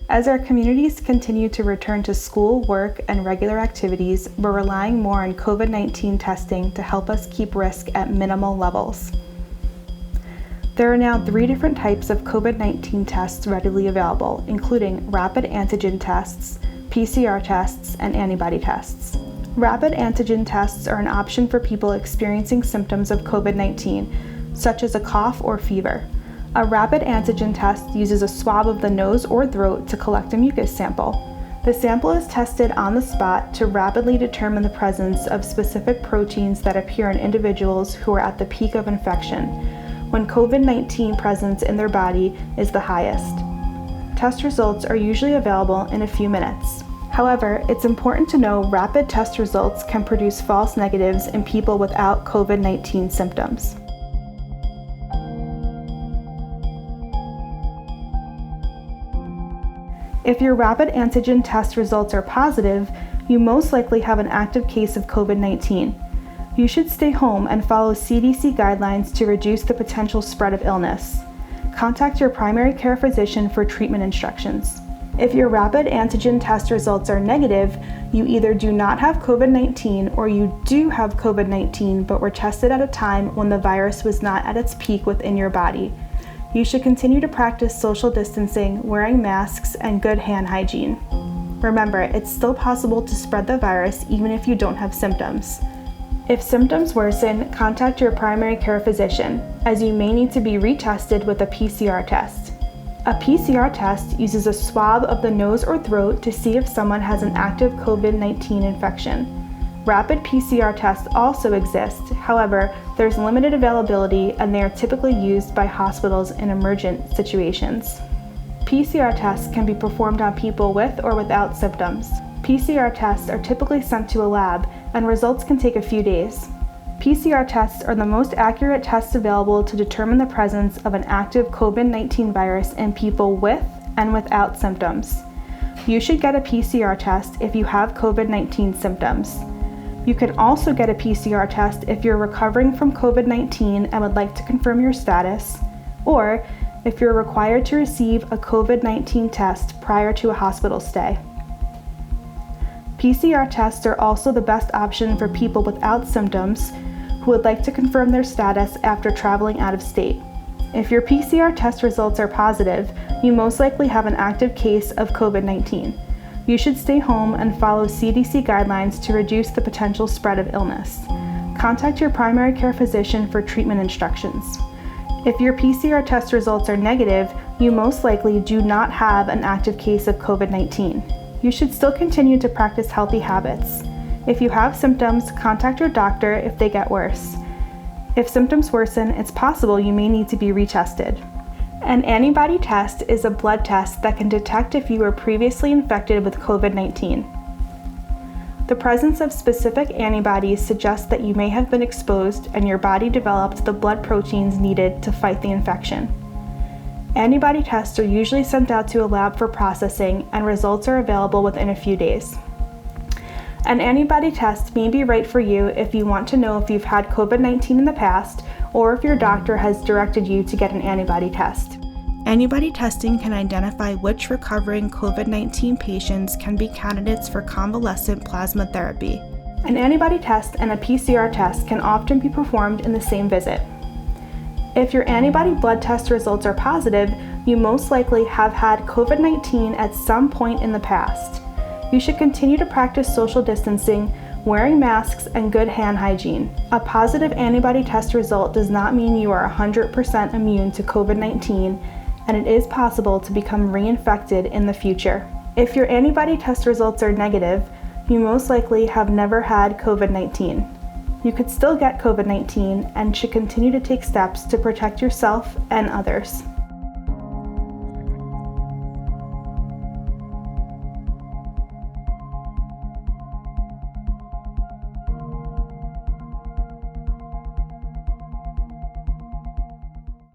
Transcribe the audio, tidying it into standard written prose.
As our communities continue to return to school, work, and regular activities, we're relying more on COVID-19 testing to help us keep risk at minimal levels. There are now 3 different types of COVID-19 tests readily available, including rapid antigen tests, PCR tests, and antibody tests. Rapid antigen tests are an option for people experiencing symptoms of COVID-19, such as a cough or fever. A rapid antigen test uses a swab of the nose or throat to collect a mucus sample. The sample is tested on the spot to rapidly determine the presence of specific proteins that appear in individuals who are at the peak of infection, when COVID-19 presence in their body is the highest. Test results are usually available in a few minutes. However, it's important to know rapid test results can produce false negatives in people without COVID-19 symptoms. If your rapid antigen test results are positive, you most likely have an active case of COVID-19. You should stay home and follow CDC guidelines to reduce the potential spread of illness. Contact your primary care physician for treatment instructions. If your rapid antigen test results are negative, you either do not have COVID-19 or you do have COVID-19 but were tested at a time when the virus was not at its peak within your body. You should continue to practice social distancing, wearing masks, and good hand hygiene. Remember, it's still possible to spread the virus even if you don't have symptoms. If symptoms worsen, contact your primary care physician, as you may need to be retested with a PCR test. A PCR test uses a swab of the nose or throat to see if someone has an active COVID-19 infection. Rapid PCR tests also exist, however, there's limited availability and they are typically used by hospitals in emergent situations. PCR tests can be performed on people with or without symptoms. PCR tests are typically sent to a lab, and results can take a few days. PCR tests are the most accurate tests available to determine the presence of an active COVID-19 virus in people with and without symptoms. You should get a PCR test if you have COVID-19 symptoms. You can also get a PCR test if you're recovering from COVID-19 and would like to confirm your status, or if you're required to receive a COVID-19 test prior to a hospital stay. PCR tests are also the best option for people without symptoms who would like to confirm their status after traveling out of state. If your PCR test results are positive, you most likely have an active case of COVID-19. You should stay home and follow CDC guidelines to reduce the potential spread of illness. Contact your primary care physician for treatment instructions. If your PCR test results are negative, you most likely do not have an active case of COVID-19. You should still continue to practice healthy habits. If you have symptoms, contact your doctor if they get worse. If symptoms worsen, it's possible you may need to be retested. An antibody test is a blood test that can detect if you were previously infected with COVID-19. The presence of specific antibodies suggests that you may have been exposed and your body developed the blood proteins needed to fight the infection. Antibody tests are usually sent out to a lab for processing, and results are available within a few days. An antibody test may be right for you if you want to know if you've had COVID-19 in the past or if your doctor has directed you to get an antibody test. Antibody testing can identify which recovering COVID-19 patients can be candidates for convalescent plasma therapy. An antibody test and a PCR test can often be performed in the same visit. If your antibody blood test results are positive, you most likely have had COVID-19 at some point in the past. You should continue to practice social distancing, wearing masks, and good hand hygiene. A positive antibody test result does not mean you are 100% immune to COVID-19, and it is possible to become reinfected in the future. If your antibody test results are negative, you most likely have never had COVID-19. You could still get COVID-19 and should continue to take steps to protect yourself and others.